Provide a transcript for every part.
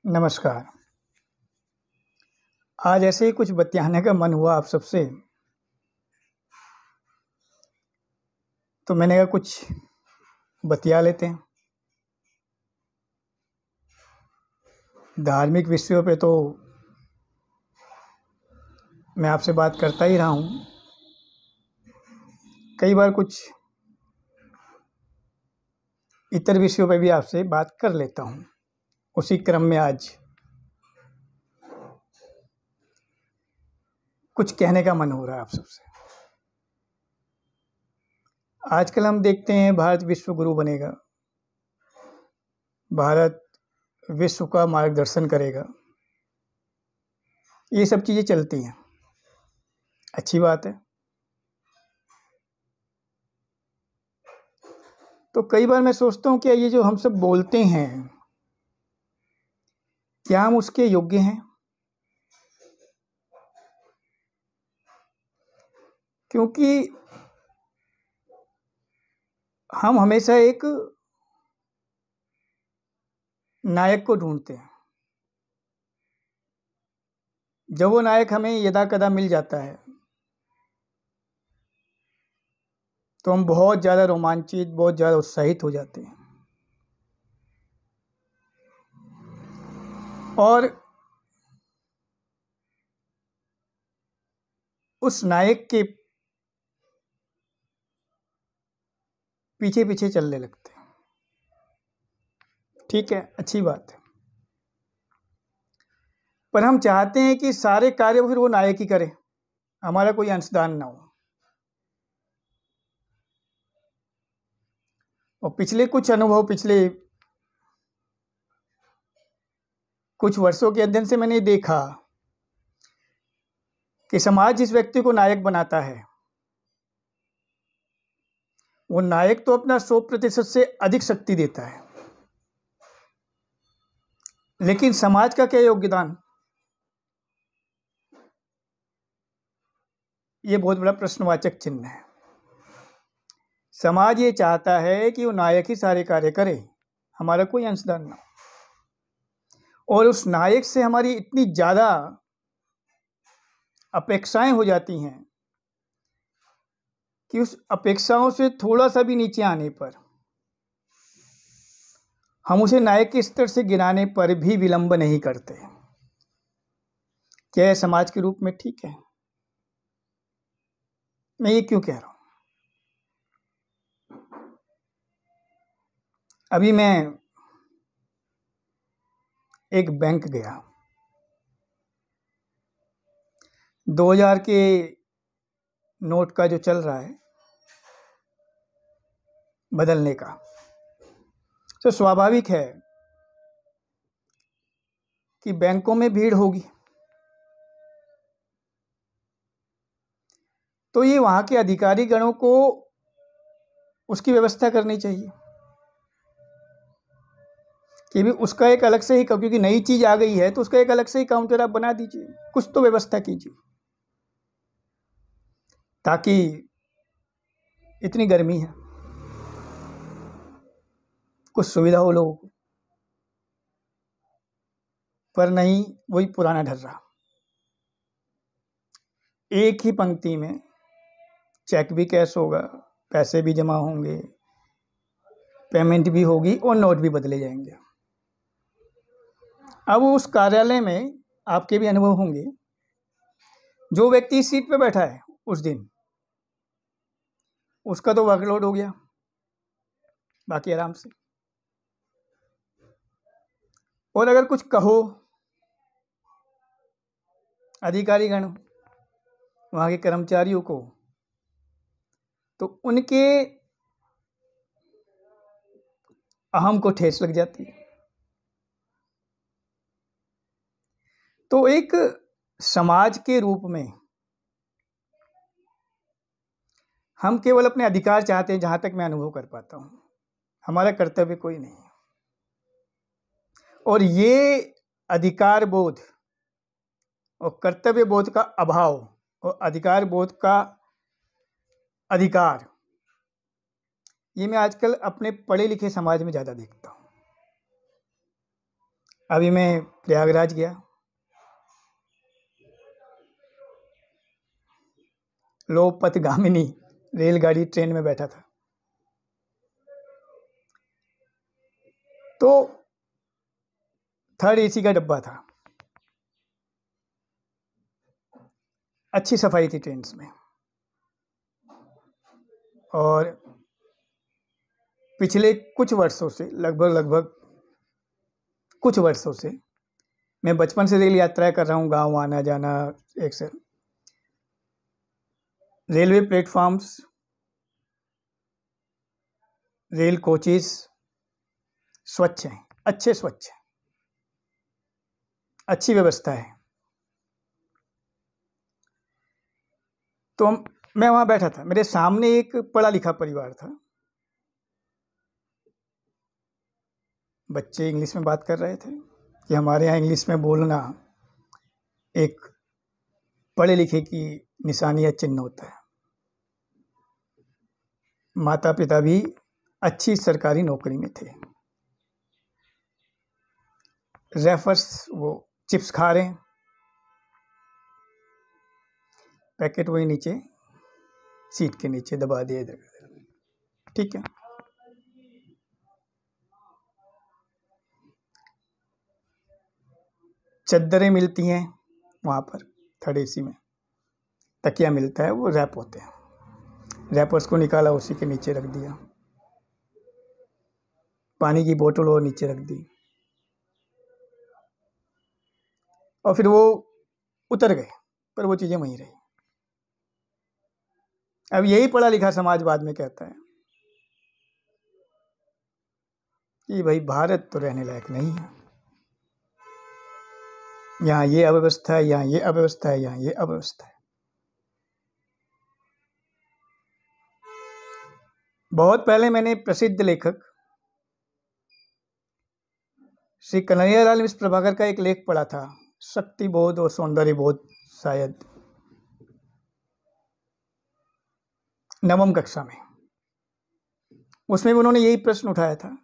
नमस्कार। आज ऐसे ही कुछ बतियाने का मन हुआ आप सबसे, तो मैंने कहा कुछ बतिया लेते हैं। धार्मिक विषयों पे तो मैं आपसे बात करता ही रहा हूँ। कई बार कुछ इतर विषयों पे भी आपसे बात कर लेता हूँ। उसी क्रम में आज कुछ कहने का मन हो रहा है आप सबसे। आजकल हम देखते हैं भारत विश्व गुरु बनेगा, भारत विश्व का मार्गदर्शन करेगा, ये सब चीज़ें चलती हैं, अच्छी बात है। तो कई बार मैं सोचता हूँ कि ये जो हम सब बोलते हैं, क्या हम उसके योग्य हैं? क्योंकि हम हमेशा एक नायक को ढूंढते हैं। जब वो नायक हमें यदा कदा मिल जाता है तो हम बहुत ज़्यादा रोमांचित, बहुत ज़्यादा उत्साहित हो जाते हैं। और उस नायक के पीछे पीछे चलने लगते हैं। ठीक है, अच्छी बात है। पर हम चाहते हैं कि सारे कार्य फिर वो नायक ही करे, हमारा कोई अंशदान ना हो। और पिछले कुछ अनुभव, पिछले कुछ वर्षों के अध्ययन से मैंने देखा कि समाज जिस व्यक्ति को नायक बनाता है, वो नायक तो अपना 100% से अधिक शक्ति देता है, लेकिन समाज का क्या योगदान, ये बहुत बड़ा प्रश्नवाचक चिन्ह है। समाज ये चाहता है कि वो नायक ही सारे कार्य करे, हमारा कोई अंशदान ना हो। और उस नायक से हमारी इतनी ज़्यादा अपेक्षाएं हो जाती हैं कि उस अपेक्षाओं से थोड़ा सा भी नीचे आने पर, हम उसे नायक के स्तर से गिराने पर भी विलंब नहीं करते। क्या समाज के रूप में ठीक है? मैं ये क्यों कह रहा हूं? अभी मैं एक बैंक गया, 2000 के नोट का जो चल रहा है बदलने का, तो स्वाभाविक है कि बैंकों में भीड़ होगी। तो ये वहाँ के अधिकारी गणों को उसकी व्यवस्था करनी चाहिए कि भी उसका एक अलग से ही, क्योंकि नई चीज़ आ गई है तो उसका एक अलग से ही काउंटर आप बना दीजिए, कुछ तो व्यवस्था कीजिए ताकि, इतनी गर्मी है, कुछ सुविधा हो लोगों को। पर नहीं, वही पुराना ढर्रा, एक ही पंक्ति में चेक भी कैश होगा, पैसे भी जमा होंगे, पेमेंट भी होगी और नोट भी बदले जाएंगे। अब उस कार्यालय में आपके भी अनुभव होंगे, जो व्यक्ति इस सीट पे बैठा है उस दिन, उसका तो वर्कलोड हो गया, बाकी आराम से। और अगर कुछ कहो अधिकारीगण वहाँ के कर्मचारियों को, तो उनके अहम को ठेस लग जाती है। तो एक समाज के रूप में हम केवल अपने अधिकार चाहते हैं, जहाँ तक मैं अनुभव कर पाता हूँ, हमारा कर्तव्य कोई नहीं है। और ये अधिकार बोध और कर्तव्य बोध का अभाव और अधिकार बोध का अधिकार, ये मैं आजकल अपने पढ़े लिखे समाज में ज़्यादा देखता हूँ। अभी मैं प्रयागराज गया, लोकपथगामिनी रेलगाड़ी ट्रेन में बैठा था, तो 3rd AC का डब्बा था, अच्छी सफाई थी ट्रेन में, और पिछले कुछ वर्षों से लगभग कुछ वर्षों से मैं बचपन से रेल यात्राएं कर रहा हूँ, गांव आना जाना, एक से रेलवे प्लेटफॉर्म्स, रेल कोचेस स्वच्छ हैं, अच्छे स्वच्छ हैं, अच्छी व्यवस्था है। तो मैं वहाँ बैठा था, मेरे सामने एक पढ़ा लिखा परिवार था, बच्चे इंग्लिश में बात कर रहे थे कि हमारे यहाँ इंग्लिश में बोलना एक पढ़े लिखे की निशानी या चिन्ह होता है। माता पिता भी अच्छी सरकारी नौकरी में थे। रेफर्स वो चिप्स खा रहे हैं, पैकेट वही नीचे सीट के नीचे दबा दिए इधर, ठीक है। चद्दरें मिलती हैं वहाँ पर 3rd AC में, तकिया मिलता है, वो रैप होते हैं, रैपर्स को निकाला, उसी के नीचे रख दिया, पानी की बोतल और नीचे रख दी, और फिर वो उतर गए, पर वो चीज़ें वहीं रही। अब यही पढ़ा लिखा समाज बाद में कहता है कि भाई भारत तो रहने लायक नहीं है, यहाँ ये अव्यवस्था है, यहाँ ये अव्यवस्था है, यहाँ ये अव्यवस्था है। बहुत पहले मैंने प्रसिद्ध लेखक श्री कन्हैयालाल मिश्र प्रभाकर का एक लेख पढ़ा था, शक्ति बोध और सौंदर्य बोध, शायद 9वीं कक्षा में। उसमें भी उन्होंने यही प्रश्न उठाया था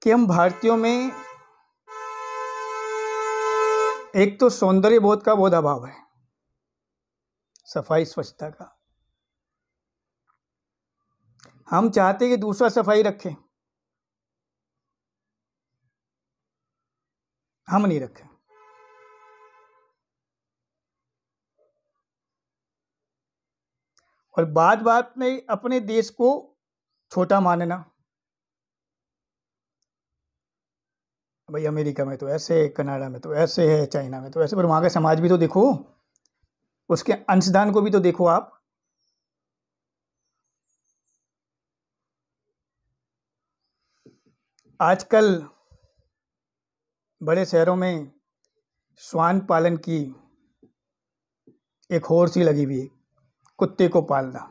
कि हम भारतीयों में एक तो सौंदर्य बोध का बहुत अभाव है, सफाई स्वच्छता का। हम चाहते कि दूसरा सफाई रखें, हम नहीं रखें। और बात बात में अपने देश को छोटा मानना, भाई अमेरिका में तो ऐसे, कनाडा में तो ऐसे है, चाइना में तो ऐसे, पर वहाँ का समाज भी तो देखो, उसके अंशदान को भी तो देखो आप। आजकल बड़े शहरों में श्वान पालन की एक होड़ सी लगी हुई है, कुत्ते को पालना,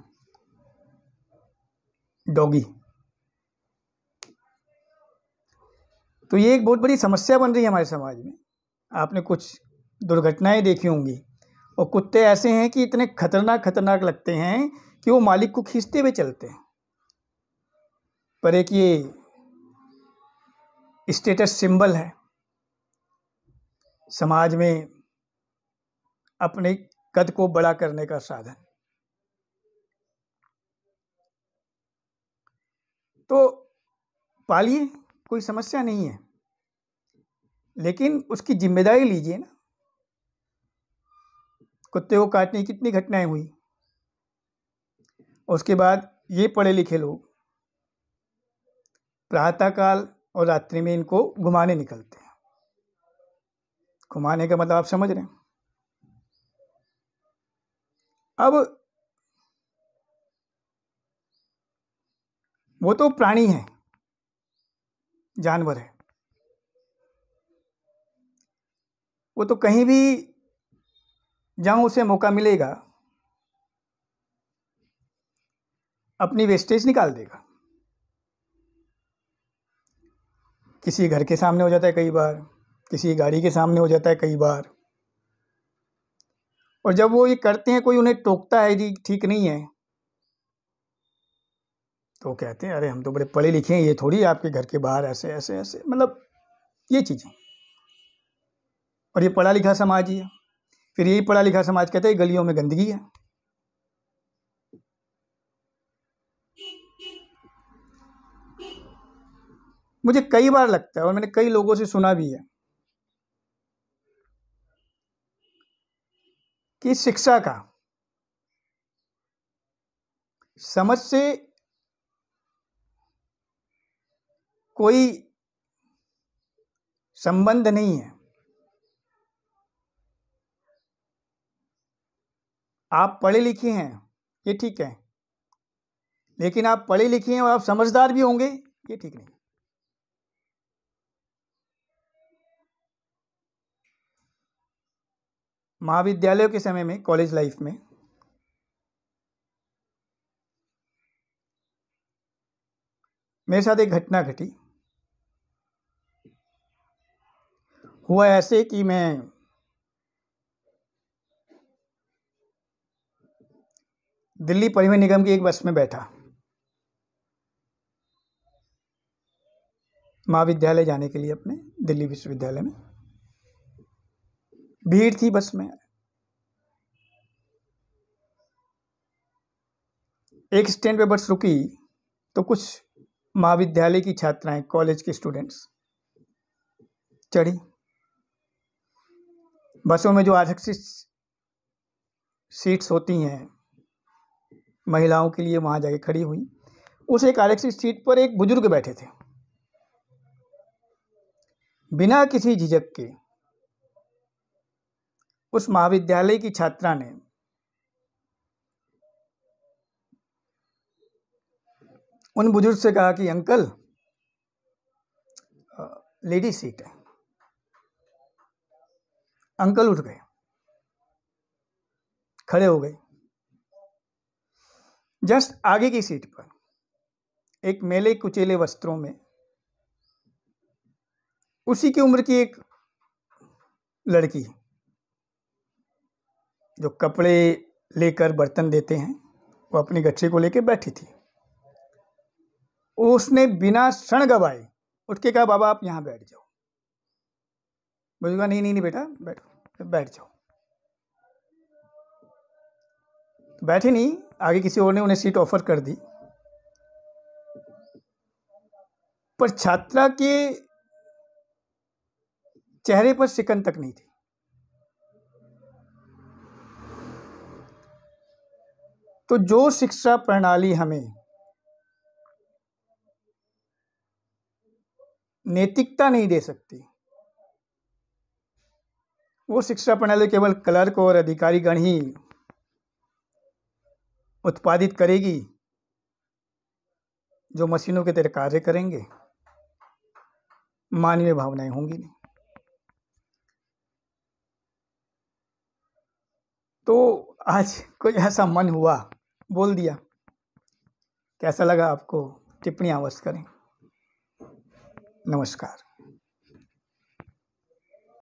डॉगी। तो ये एक बहुत बड़ी समस्या बन रही है हमारे समाज में। आपने कुछ दुर्घटनाएं देखी होंगी, और कुत्ते ऐसे हैं कि इतने खतरनाक लगते हैं कि वो मालिक को खींचते हुए चलते हैं। पर एक ये स्टेटस सिंबल है, समाज में अपने कद को बड़ा करने का साधन। तो पालिए, कोई समस्या नहीं है, लेकिन उसकी जिम्मेदारी लीजिए ना। कुत्ते को काटने की कितनी घटनाएं हुई, उसके बाद ये पढ़े लिखे लोग प्रातःकाल और रात्रि में इनको घुमाने निकलते हैं। घुमाने का मतलब आप समझ रहे हैं। अब वो तो प्राणी है, जानवर है, वो तो कहीं भी जहां उसे मौका मिलेगा अपनी वेस्टेज निकाल देगा। किसी घर के सामने हो जाता है कई बार, किसी गाड़ी के सामने हो जाता है कई बार, और जब वो ये करते हैं, कोई उन्हें टोकता है जी ठीक नहीं है, तो कहते हैं अरे हम तो बड़े पढ़े लिखे हैं, ये थोड़ी आपके घर के बाहर ऐसे ऐसे ऐसे। मतलब ये चीज़ें। और ये पढ़ा लिखा समाज ही है। फिर यही पढ़ा लिखा समाज कहता है गलियों में गंदगी है। मुझे कई बार लगता है और मैंने कई लोगों से सुना भी है कि शिक्षा का समझ से कोई संबंध नहीं है। आप पढ़े लिखे हैं ये ठीक है, लेकिन आप पढ़े लिखे हैं और आप समझदार भी होंगे ये ठीक नहीं। महाविद्यालयों के समय में, कॉलेज लाइफ में मेरे साथ एक घटना घटी। हुआ ऐसे कि मैं दिल्ली परिवहन निगम की एक बस में बैठा महाविद्यालय जाने के लिए, अपने दिल्ली विश्वविद्यालय में। भीड़ थी बस में। एक स्टैंड पे बस रुकी तो कुछ महाविद्यालय की छात्राएं, कॉलेज के स्टूडेंट्स चढ़ी। बसों में जो आरक्षित सीट्स होती हैं महिलाओं के लिए, वहाँ जाके खड़ी हुई। उस एक आरक्षित सीट पर एक बुजुर्ग बैठे थे। बिना किसी झिझक के उस महाविद्यालय की छात्रा ने उन बुजुर्ग से कहा कि अंकल, लेडी सीट है। अंकल उठ गए, खड़े हो गए। जस्ट आगे की सीट पर एक मैले कुचेले वस्त्रों में उसी की उम्र की एक लड़की, जो कपड़े लेकर बर्तन देते हैं, वो अपनी गच्छे को लेकर बैठी थी। उसने बिना क्षण गवाए उठ के कहा, बाबा आप यहाँ बैठ जाओ। मुझे कहा नहीं बेटा बैठो, बैठ जाओ। बैठे नहीं, आगे किसी और ने उन्हें सीट ऑफर कर दी। पर छात्रा के चेहरे पर सिकन तक नहीं थी। तो जो शिक्षा प्रणाली हमें नैतिकता नहीं दे सकती, वो शिक्षा प्रणाली केवल क्लर्क और अधिकारीगण ही उत्पादित करेगी, जो मशीनों के तरह कार्य करेंगे। मानवीय भावनाएं होंगी नहीं। तो आज कुछ ऐसा मन हुआ, बोल दिया। कैसा लगा आपको? टिप्पणी अवश्य करें। नमस्कार।